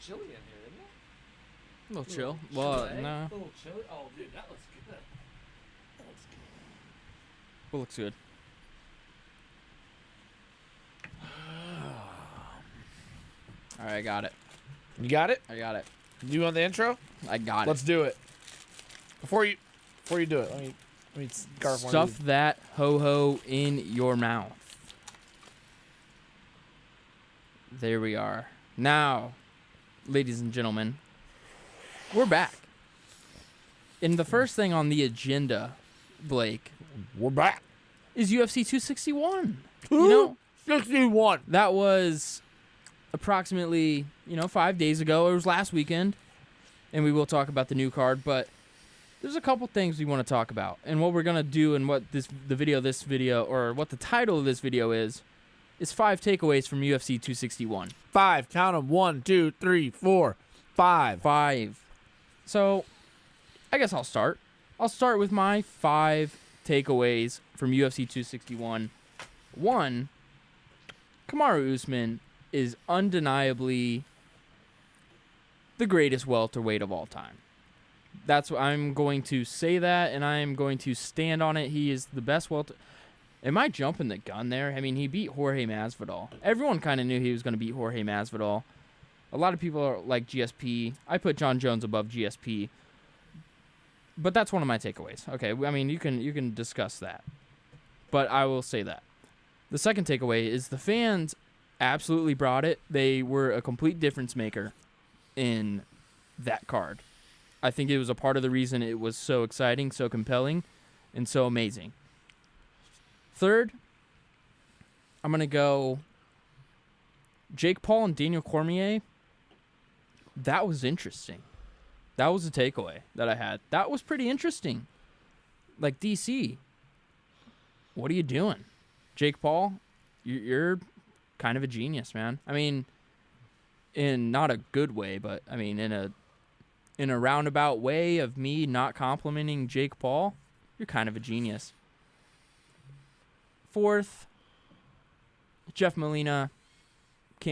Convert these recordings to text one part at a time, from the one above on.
chilly in here, isn't it? A little chill. Well, no. A little chilly. Oh, dude, that looks good. That looks good. It looks good. All right, I got it. You got it? I got it. You on the intro? I got Let's it. do it. Before you do it, let me scarf one. Stuff that ho-ho in your mouth. There we are. Now, ladies and gentlemen, we're back. And the first thing on the agenda, Blake, We're back. is UFC 261. You know, 61. that was approximately, 5 days ago. It was last weekend. And we will talk about the new card, but there's a couple things we want to talk about. And what we're going to do and what what the title of this video is 5 takeaways from UFC 261. 5. Count them. 1, 2, 3, 4, 5. 5. So, I guess I'll start. I'll start with my 5 takeaways from UFC 261. 1, Kamaru Usman is undeniably the greatest welterweight of all time. That's what I'm going to say that, and I'm going to stand on it. He is the best Am I jumping the gun there? I mean, he beat Jorge Masvidal. Everyone kind of knew he was going to beat Jorge Masvidal. A lot of people are like GSP. I put John Jones above GSP. But that's one of my takeaways. Okay, I mean, you can discuss that. But I will say that. The second takeaway is the fans absolutely brought it. They were a complete difference maker in that card. I think it was a part of the reason it was so exciting, so compelling, and so amazing. Third, I'm going to go Jake Paul and Daniel Cormier. That was interesting. That was a takeaway that I had. That was pretty interesting. Like, DC, what are you doing? Jake Paul, you're kind of a genius, man. I mean, in not a good way, but I mean in a roundabout way of me not complimenting Jake Paul, you're kind of a genius. Fourth, Jeff Molina,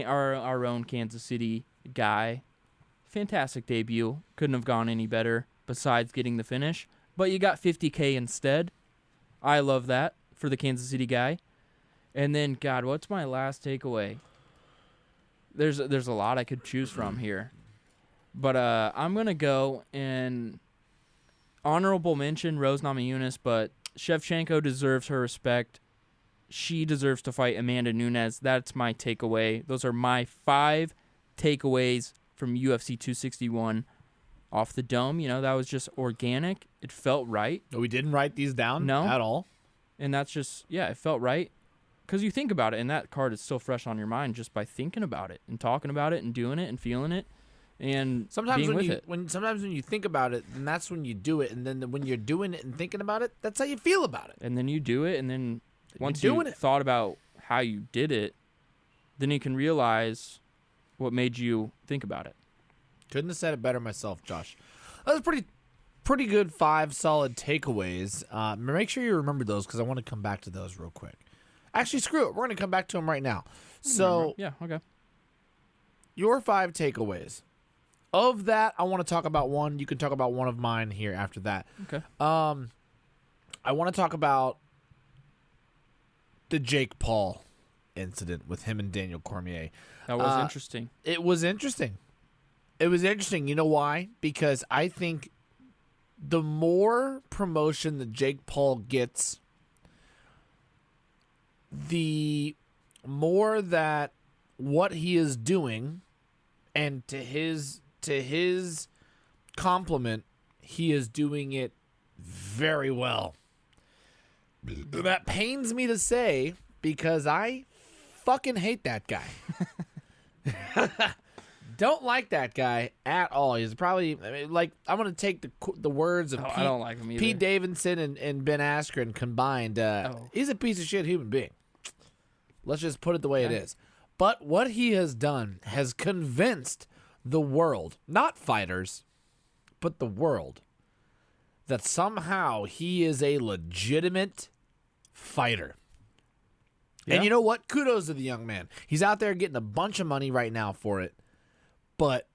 our own Kansas City guy. Fantastic debut. Couldn't have gone any better besides getting the finish. But you got $50K instead. I love that for the Kansas City guy. And then, God, what's my last takeaway? There's a lot I could choose from here. But I'm going to go and honorable mention Rose Namajunas, but Shevchenko deserves her respect. She deserves to fight Amanda Nunes. That's my takeaway. Those are my 5 takeaways from UFC 261 off the dome. That was just organic. It felt right. We didn't write these down at all. And that's just, it felt right. Because you think about it, and that card is still fresh on your mind just by thinking about it and talking about it and doing it and feeling it and sometimes being with it. Sometimes when you think about it, and that's when you do it. And then when you're doing it and thinking about it, that's how you feel about it. And then you do it, and then once you thought about how you did it, then you can realize what made you think about it. Couldn't have said it better myself, Josh. That was pretty good 5 solid takeaways. Make sure you remember those because I want to come back to those real quick. Actually, screw it. We're going to come back to them right now. So, yeah, okay. Your 5 takeaways. Of that, I want to talk about one. You can talk about one of mine here after that. Okay. I want to talk about the Jake Paul incident with him and Daniel Cormier. That was interesting. It was interesting. It was interesting. You know why? Because I think the more promotion that Jake Paul gets, the more that what he is doing, and to his compliment, he is doing it very well. That pains me to say because I fucking hate that guy. Don't like that guy at all. He's probably, I'm going to take the words of I don't like him either. Pete Davidson and Ben Askren combined. He's a piece of shit human being. Let's just put it the way it is. But what he has done has convinced the world, not fighters, but the world, that somehow he is a legitimate fighter. Yeah. And you know what? Kudos to the young man. He's out there getting a bunch of money right now for it. But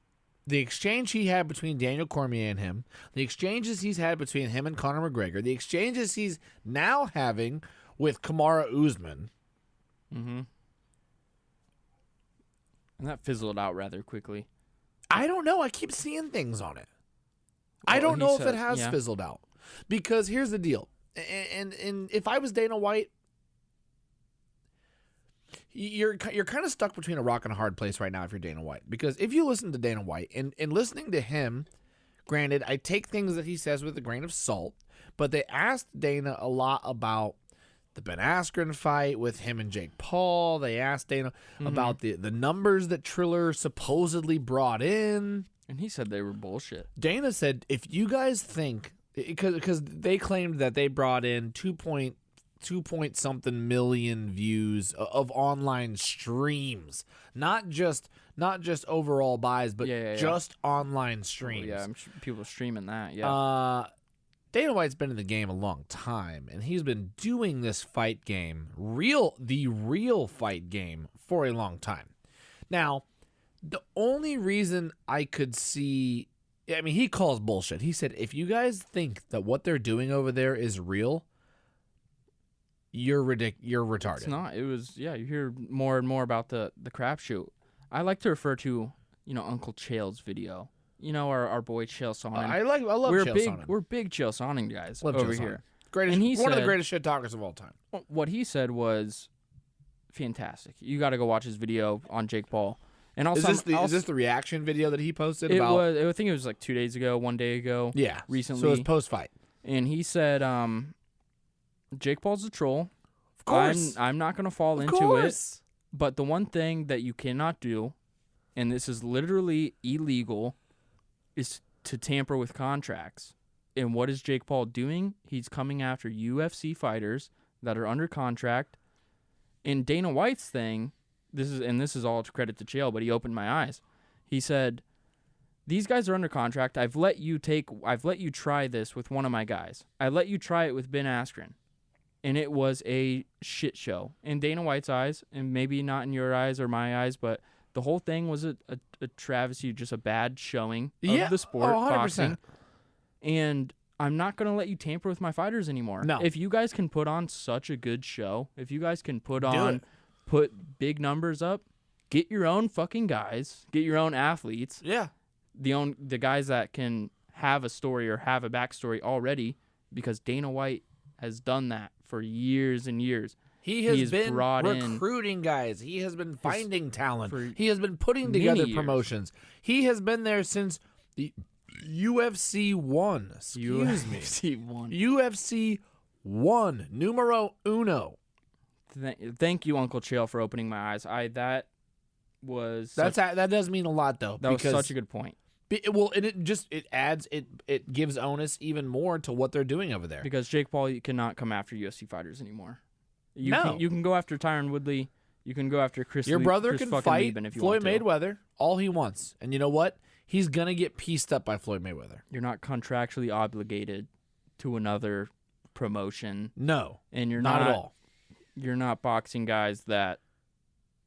the exchange he had between Daniel Cormier and him, the exchanges he's had between him and Conor McGregor, the exchanges he's now having with Kamaru Usman. Mm-hmm. And that fizzled out rather quickly. I don't know. I keep seeing things on it. Well, I don't know if said, it has fizzled out. Because here's the deal. And if I was Dana White, you're kind of stuck between a rock and a hard place right now if you're Dana White. Because if you listen to Dana White, and listening to him, granted, I take things that he says with a grain of salt, but they asked Dana a lot about the Ben Askren fight with him and Jake Paul. They asked Dana about the numbers that Triller supposedly brought in. And he said they were bullshit. Dana said, if you guys think, because they claimed that they brought in 2 point something million views of online streams, not just overall buys, but just online streams. I'm sure people streaming that. Yeah. Dana White's been in the game a long time, and he's been doing this fight game, the real fight game, for a long time. Now, the only reason I could see, I mean, he calls bullshit. He said, if you guys think that what they're doing over there is real, you're retarded. It's not. It was, you hear more and more about the crapshoot. I like to refer to, Uncle Chael's video. Our boy Chael Sonnen. I love Chael Sonnen. We're big Chael Sonnen guys love over Chael here. Greatest, and he one said, of the greatest shit talkers of all time. What he said was fantastic. You got to go watch his video on Jake Paul. And also, is this the reaction video that he posted? I think it was like 2 days ago, 1 day ago. Yeah, recently. So it was post-fight. And he said, Jake Paul's a troll. Of course. I'm not going to fall into it. But the one thing that you cannot do, and this is literally illegal, is to tamper with contracts. And what is Jake Paul doing? He's coming after UFC fighters that are under contract. And Dana White's thing, this is all to credit to Chael, but he opened my eyes. He said, these guys are under contract. I've let you try this with one of my guys. I let you try it with Ben Askren. And it was a shit show in Dana White's eyes, and maybe not in your eyes or my eyes, but the whole thing was a travesty, just a bad showing of the sport, boxing. And I'm not going to let you tamper with my fighters anymore. No. If you guys can put on such a good show, if you guys can put big numbers up, get your own fucking guys, get your own athletes. Yeah. The guys that can have a story or have a backstory already, because Dana White has done that for years and years. He has been recruiting guys. He has been finding talent. He has been putting together promotions. He has been there since the UFC 1. Excuse me. UFC 1. Numero uno. Thank you, Uncle Chael, for opening my eyes. That does mean a lot, though. That was such a good point. It gives onus even more to what they're doing over there. Because Jake Paul cannot come after UFC fighters anymore. You can go after Tyron Woodley. You can go after Chris. Your brother Chris can fight if you Floyd want to. Mayweather all he wants, and you know what? He's gonna get pieced up by Floyd Mayweather. You're not contractually obligated to another promotion. No, and you're not at all. You're not boxing guys that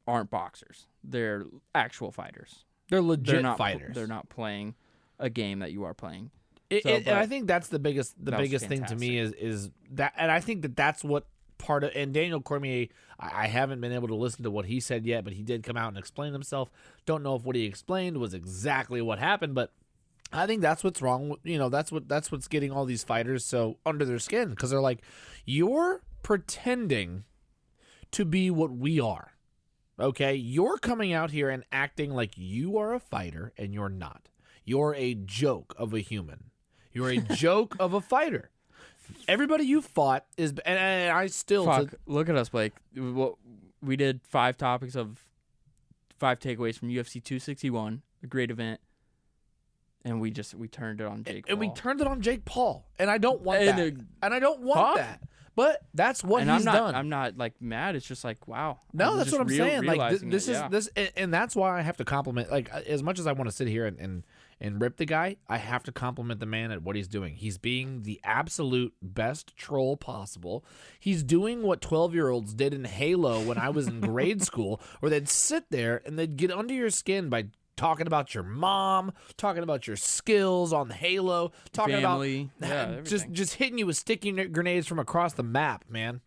aren't boxers. They're actual fighters. They're legit fighters. They're not playing a game that you are playing. And I think that's the biggest thing to me is that, and I think that's what part of. And Daniel Cormier, I haven't been able to listen to what he said yet, but he did come out and explain himself. Don't know if what he explained was exactly what happened, but I think that's what's wrong. That's what's getting all these fighters so under their skin, because they're like, you're pretending to be what we are. Okay, you're coming out here and acting like you are a fighter, and you're not. You're a joke of a human. You're a joke of a fighter. Everybody you fought is, and I still look at us, Blake. We did 5 topics of 5 takeaways from UFC 261, a great event, and we turned it on Jake Paul. And we turned it on Jake Paul, and I don't want that. And I don't want that. But that's what he's done. I'm not like mad. It's just like, wow. No, that's what I'm saying. Like this is, and that's why I have to compliment. Like, as much as I want to sit here and rip the guy, I have to compliment the man at what he's doing. He's being the absolute best troll possible. He's doing what 12-year-olds did in Halo when I was in grade school, where they'd sit there and they'd get under your skin by talking about your mom, talking about your skills on the Halo, talking Family. about everything. just hitting you with sticky grenades from across the map, man.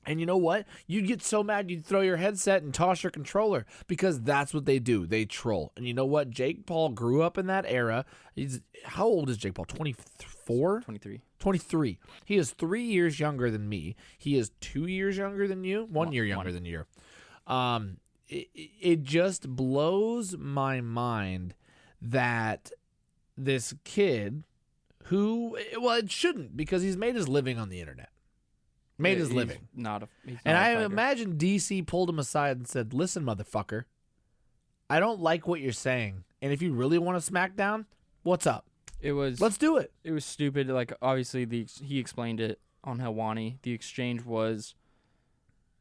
And you know what? You'd get so mad you'd throw your headset and toss your controller because that's what they do. They troll. And you know what? Jake Paul grew up in that era. How old is Jake Paul? 24? 23. 23. He is 3 years younger than me. He is 2 years younger than you. 1 year younger than you. It just blows my mind that this kid who, well, it shouldn't because he's made his living on the internet. Made his living. He's not a I imagine DC pulled him aside and said, listen, motherfucker, I don't like what you're saying. And if you really want to smackdown, what's up? Let's do it. It was stupid. Like, obviously, he explained it on Helwani. The exchange was,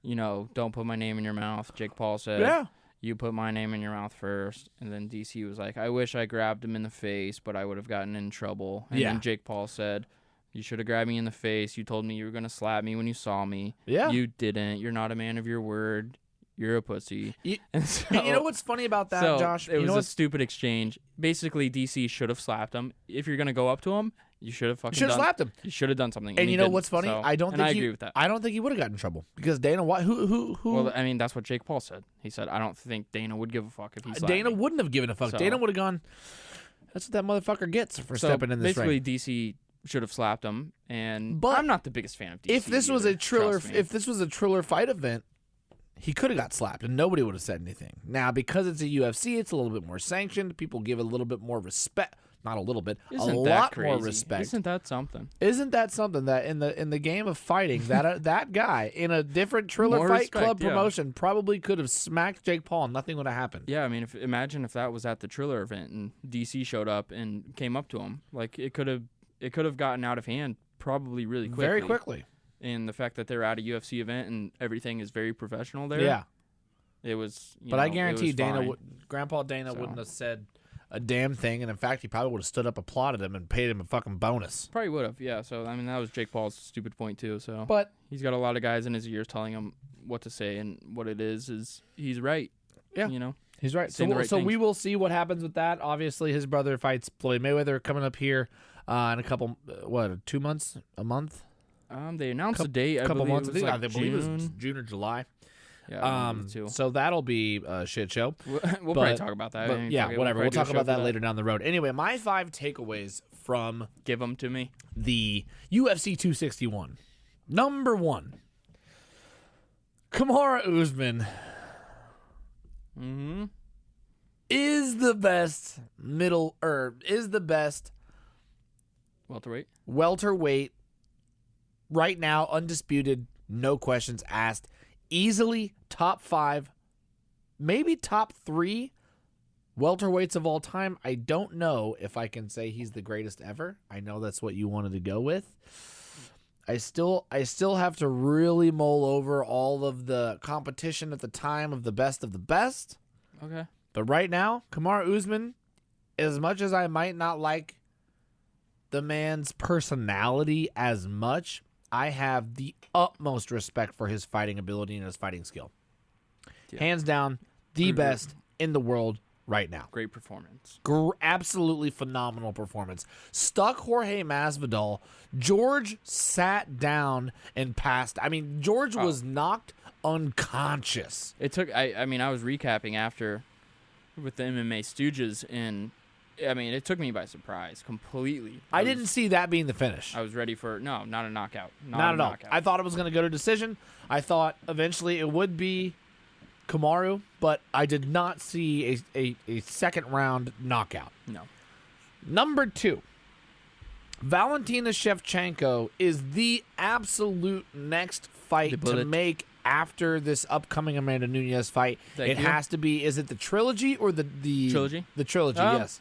don't put my name in your mouth. Jake Paul said, you put my name in your mouth first. And then DC was like, I wish I grabbed him in the face, but I would have gotten in trouble. And then Jake Paul said, you should have grabbed me in the face. You told me you were going to slap me when you saw me. Yeah. You didn't. You're not a man of your word. You're a pussy. And you know what's funny about that, Josh? It was a stupid exchange. Basically, DC should have slapped him. If you're going to go up to him, you should have slapped him. You should have done something. And you know what's funny? So, I agree with that. I don't think he would have gotten in trouble because Dana White, who? Well, I mean, that's what Jake Paul said. He said, I don't think Dana would give a fuck if he slapped Dana me. wouldn't have given a fuck. Dana would have gone, that's what that motherfucker gets for stepping in this ring. Basically, DC should have slapped him, but I'm not the biggest fan of DC. If this was a Triller fight event, he could have got slapped and nobody would have said anything. Now, because it's a UFC, it's a little bit more sanctioned. People give it a little bit more respect. Not a little bit, a lot more respect. Isn't that something? Isn't that something that in the game of fighting that that guy in a different Triller Fight Club promotion probably could have smacked Jake Paul and nothing would have happened. Yeah, I mean, imagine if that was at the Triller event and DC showed up and came up to him, like it could have gotten out of hand probably really quickly. Very quickly. And the fact that they're at a UFC event and everything is very professional there. Yeah. It was. But I guarantee Grandpa Dana wouldn't have said a damn thing, and in fact, he probably would have stood up, applauded him, and paid him a fucking bonus. Probably would have, yeah. So I mean, that was Jake Paul's stupid point too. So, but he's got a lot of guys in his ears telling him what to say, and what it is he's right. Yeah, he's right. So we will see what happens with that. Obviously, his brother fights Floyd Mayweather coming up here in a couple 2 months, a month. They announced a date. A couple months. I believe it was June or July. Yeah, so that'll be a shit show. We'll probably talk about that. Whatever. We'll talk about that later down the road. Anyway, my 5 takeaways from give them to me. The UFC 261. Number 1, Kamaru Usman is the best welterweight right now, undisputed, no questions asked. Easily top 5, maybe top 3 welterweights of all time. I don't know if I can say he's the greatest ever. I know that's what you wanted to go with. I still have to really mull over all of the competition at the time of the best of the best. Okay. But right now, Kamaru Usman, as much as I might not like the man's personality as much, I have the utmost respect for his fighting ability and his fighting skill. Yeah. Hands down, the best in the world right now. Great performance. Absolutely phenomenal performance. Stuck Jorge Masvidal. George sat down and passed. I mean, George was knocked unconscious. It took. I mean, I was recapping after with the MMA Stooges, and I mean, it took me by surprise completely. I didn't see that being the finish. I was ready for not a knockout. Not at all. I thought it was going to go to decision. I thought eventually it would be Kamaru, but I did not see a second round knockout. No. Number 2, Valentina Shevchenko is the absolute next fight to make after this upcoming Amanda Nunes fight. It has to be. Is it the trilogy or the trilogy? The trilogy, yes.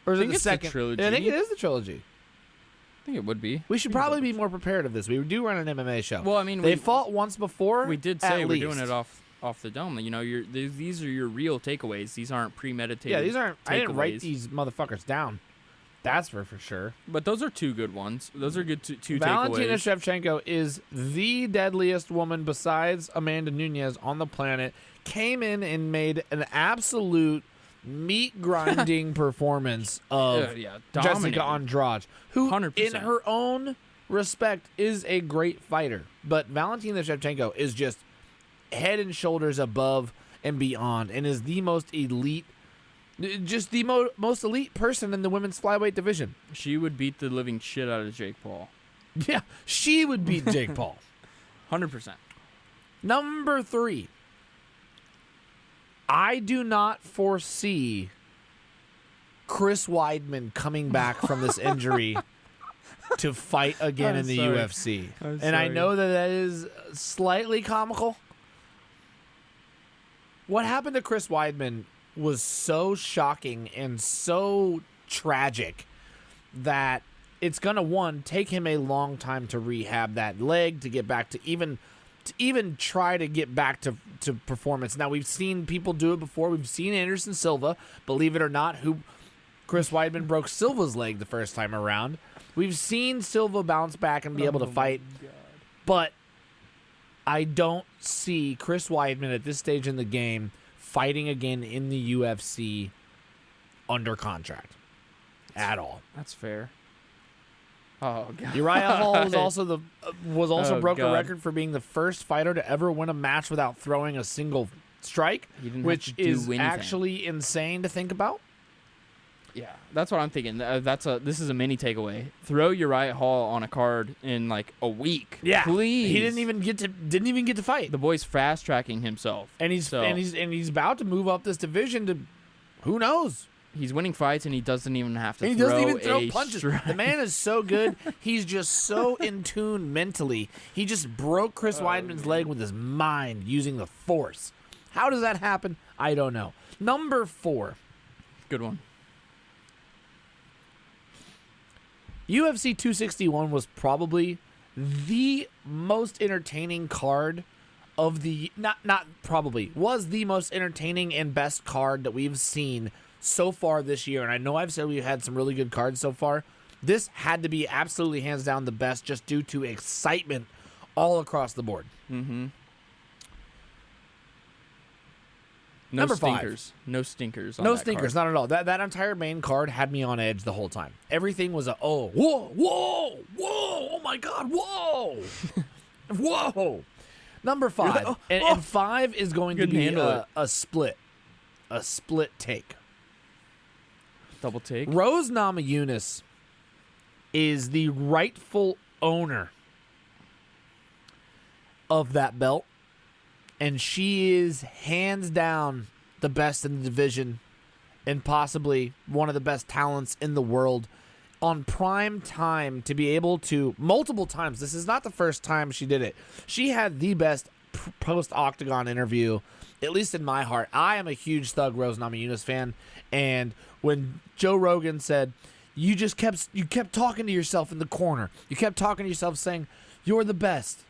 Or is it the second? Trilogy. I think it is the trilogy. I think it would be. We should probably be more prepared of this. We do run an MMA show. Well, I mean, they fought once before. We did say we're doing it off the dome. You know, these are your real takeaways. These aren't premeditated. Yeah, these aren't. Takeaways. I didn't write these motherfuckers down. That's for sure. But those are 2 good ones. Those are good two takeaways. Valentina Shevchenko is the deadliest woman besides Amanda Nunes on the planet. Came in and made an absolute meat grinding performance of Jessica dominating. Andrade, who 100%. in her own respect is a great fighter, but Valentina Shevchenko is just head and shoulders above and beyond, and is the most elite, just the most elite person in the women's flyweight division. She would beat the living shit out of Jake Paul. Yeah, she would beat Jake Paul. 100%. Number 3. I do not foresee Chris Weidman coming back from this injury to fight again in the UFC. And I know that is slightly comical. What happened to Chris Weidman was so shocking and so tragic that it's going to, take him a long time to rehab that leg, to get back to even try to get back to performance. Now, we've seen people do it before. We've seen Anderson Silva, believe it or not, who Chris Weidman broke Silva's leg the first time around. We've seen Silva bounce back and be able to fight, but I don't see Chris Weidman at this stage in the game fighting again in the UFC under contract at all. That's fair. Oh god. Uriah Hall was also broke a God. record for being the first fighter to ever win a match without throwing a single strike, which is actually insane to think about. Yeah, that's what I'm thinking. This is a mini takeaway. Throw Uriah Hall on a card in like a week. Yeah, please. He didn't even get to fight. The boy's fast tracking himself, and he's about to move up this division to, who knows? He's winning fights, and he doesn't even have to. And he throw doesn't even throw a punches. strike. The man is so good. He's just so in tune mentally. He just broke Chris Weidman's leg with his mind using the force. How does that happen? I don't know. Number 4. Good one. UFC 261 was probably the most entertaining card of the was the most entertaining and best card that we've seen so far this year. And I know I've said we've had some really good cards so far. This had to be absolutely hands down the best, just due to excitement all across the board. Mm-hmm. Number 5. Stinkers. No stinkers. No stinkers, not at all. That entire main card had me on edge the whole time. Everything was whoa, oh my God, whoa, whoa. Number 5, and 5 is going to be a split take. Double take. Rose Namajunas is the rightful owner of that belt, and she is hands down the best in the division and possibly one of the best talents in the world. On prime time, to be able to, multiple times, this is not the first time she did it. She had the best post-octagon interview, at least in my heart. I am a huge Thug Rose Namajunas fan, and when Joe Rogan said, you kept talking to yourself in the corner. You kept talking to yourself saying, you're the best.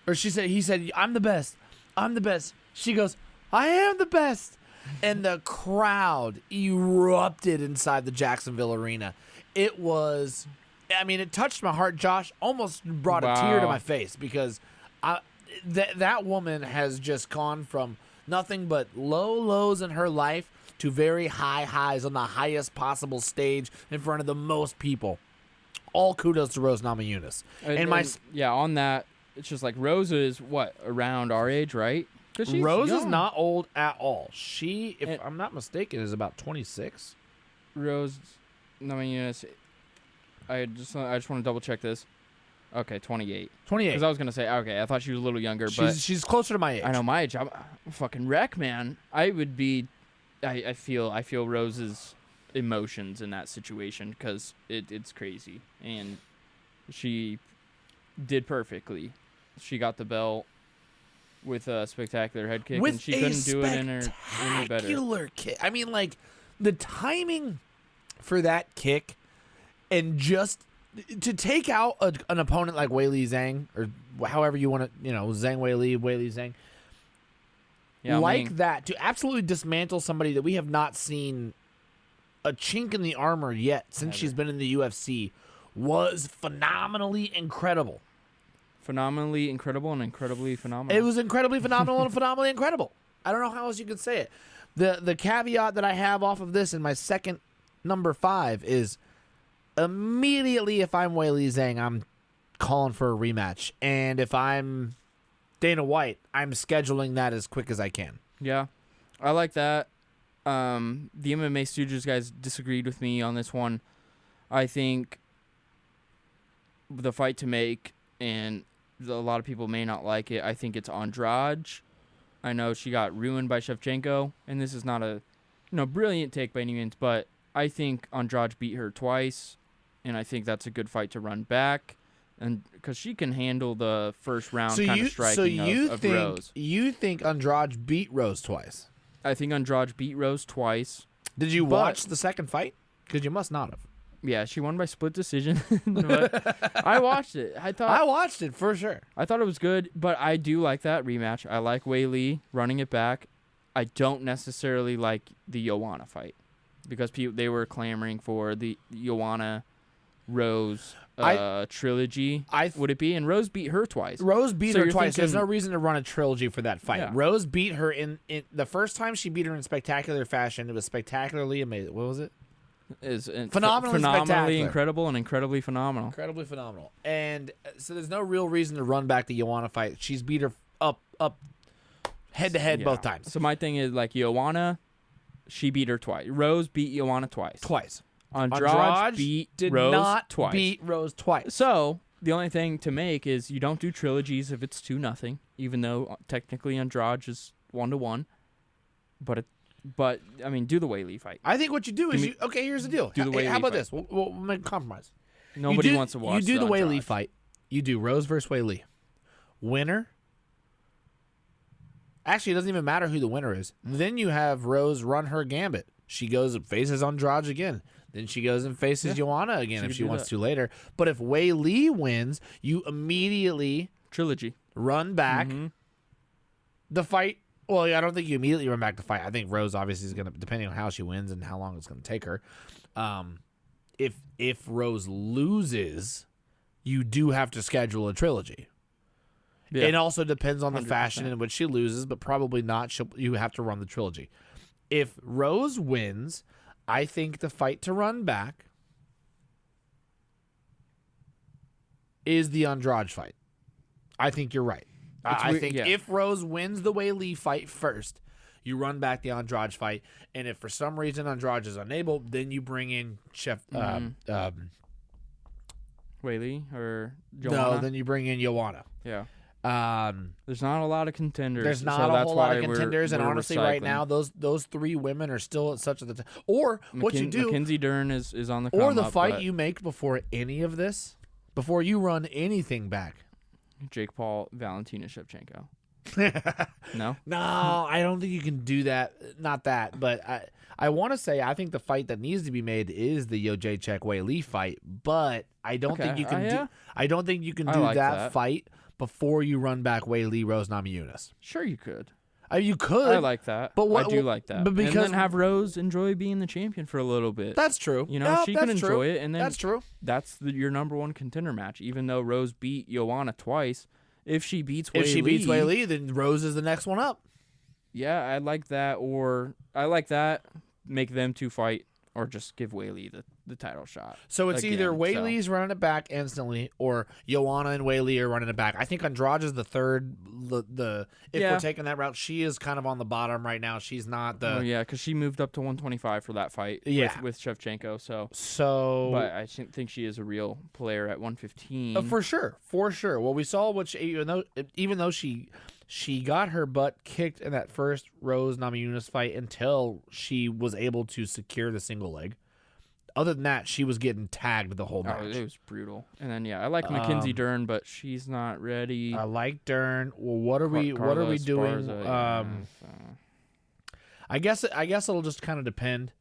Or he said, I'm the best. I'm the best. She goes, I am the best. And the crowd erupted inside the Jacksonville Arena. It was, it touched my heart. Josh almost brought a tear to my face because that woman has just gone from nothing but low lows in her life to very high highs on the highest possible stage in front of the most people. All kudos to Rose Namajunas. On that, it's just like Rose is around our age, right? Rose is not old at all. She, if I'm not mistaken, is about 26. Rose Namajunas, I just want to double check this. Okay, 28. 28. Because I was gonna say, okay, I thought she was a little younger, but she's closer to my age. I know my age. I'm a fucking wreck, man. I would be. I feel Rose's emotions in that situation because it's crazy, and she did perfectly. She got the belt with a spectacular head kick, and she couldn't do it any better. Spectacular kick. The timing for that kick, and just to take out an opponent like Waylee Zhang, or however you want to, Zhang Waylee Zhang. Yeah, that, to absolutely dismantle somebody that we have not seen a chink in the armor yet since she's been in the UFC was phenomenally incredible. Phenomenally incredible and incredibly phenomenal. It was incredibly phenomenal and phenomenally incredible. I don't know how else you could say it. The caveat that I have off of this in my second number 5 is immediately if I'm Waylee Zhang, I'm calling for a rematch. And if I'm Dana White, I'm scheduling that as quick as I can. Yeah, I like that. The MMA Stooges guys disagreed with me on this one. I think the fight to make, and a lot of people may not like it, I think it's Andrade. I know she got ruined by Shevchenko, and this is not a brilliant take by any means, but I think Andrade beat her twice, and I think that's a good fight to run back, and because she can handle the first round kind of striking of Rose. You think Andrade beat Rose twice? I think Andrade beat Rose twice. Did you watch the second fight? Because you must not have. Yeah, she won by split decision. But I watched it. I watched it for sure. I thought it was good, but I do like that rematch. I like Waylee running it back. I don't necessarily like the Joanna fight because they were clamoring for the Joanna Rose trilogy. Would it be? And Rose beat her twice. Rose beat her twice. There's no reason to run a trilogy for that fight. Yeah. Rose beat her in the first time she beat her in spectacular fashion. It was spectacularly amazing. What was it? Phenomenally incredible and incredibly phenomenal. Incredibly phenomenal. And so there's no real reason to run back the Joanna fight. She's beat her up head to head both times. So my thing is like Joanna, she beat her twice. Rose beat Joanna twice. Andrade beat Rose twice. Beat Rose twice. So the only thing to make is you don't do trilogies if it's 2-0, even though technically Andrade is 1-1. But I mean, do the Waylee fight. I think what you do is here's the deal. How about this? We'll make a compromise. Nobody wants to watch. You do the Waylee fight. You do Rose versus Waylee. Winner. Actually, it doesn't even matter who the winner is. Then you have Rose run her gambit. She goes and faces Andrade again. Then she goes and faces Joanna again if she wants to later. But if Waylee wins, you immediately trilogy run back the fight. Well, I don't think you immediately run back the fight. I think Rose obviously is going to, depending on how she wins and how long it's going to take her. If Rose loses, you do have to schedule a trilogy. Yeah. It also depends on the 100%. Fashion in which she loses, but probably not. You have to run the trilogy. If Rose wins, I think the fight to run back is the Andrade fight. I think you're right. I think if Rose wins the Waylee fight first, you run back the Andrade fight, and if for some reason Andrade is unable, then you bring in Waylee or Joanna. No, then you bring in Joanna. Yeah. There's not a lot of contenders. There's not a whole lot of contenders, and honestly, right now, those three women are still at such a or what you do. Mackenzie Dern is on the or the fight you make before any of this, before you run anything back. Jake Paul, Valentina Shevchenko. No, I don't think you can do that. Not that, but I want to say I think the fight that needs to be made is the Jacek Waylee fight, but I don't think you can. I don't think you can do that fight before you run back Waylee Rose Namajunas. Sure, you could. You could. I like that. But I do like that. But because and then have Rose enjoy being the champion for a little bit. That's true. You know, she can enjoy it, and then that's true. That's your number one contender match. Even though Rose beat Joanna twice, if she beats Waylee, then Rose is the next one up. Yeah, I like that. Or I like that. Make them two fight, or just give Waylee the title shot. So it's either Waylee's running it back instantly, or Joanna and Waylee are running it back. I think Andrade is the third. If we're taking that route, she is kind of on the bottom right now. She's not the. Oh yeah, because she moved up to 125 for that fight. With Shevchenko. But I think she is a real player at 115. For sure. Well, we saw even though she got her butt kicked in that first Rose Namajunas fight until she was able to secure the single leg. Other than that, she was getting tagged the whole match. It was brutal. And then I like Mackenzie Dern, but she's not ready. I like Dern. Well, what are we doing? I guess it'll just kind of depend.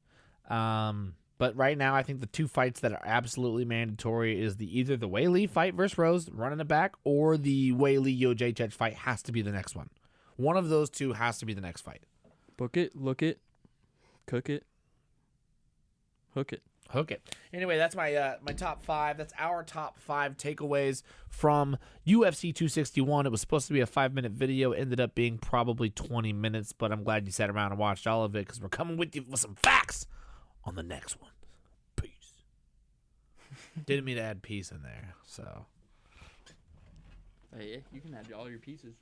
But right now, I think the two fights that are absolutely mandatory is either the Waylee fight versus Rose, running it back, or the Waylee Jacek fight has to be the next one. One of those two has to be the next fight. Book it, look it, cook it, hook it. Hook it. Anyway, that's my my top 5. That's our top 5 takeaways from UFC 261. It was supposed to be a 5-minute video. It ended up being probably 20 minutes, but I'm glad you sat around and watched all of it because we're coming with you with some facts on the next one. Peace. Didn't mean to add peace in there, so. Hey, you can add all your pieces.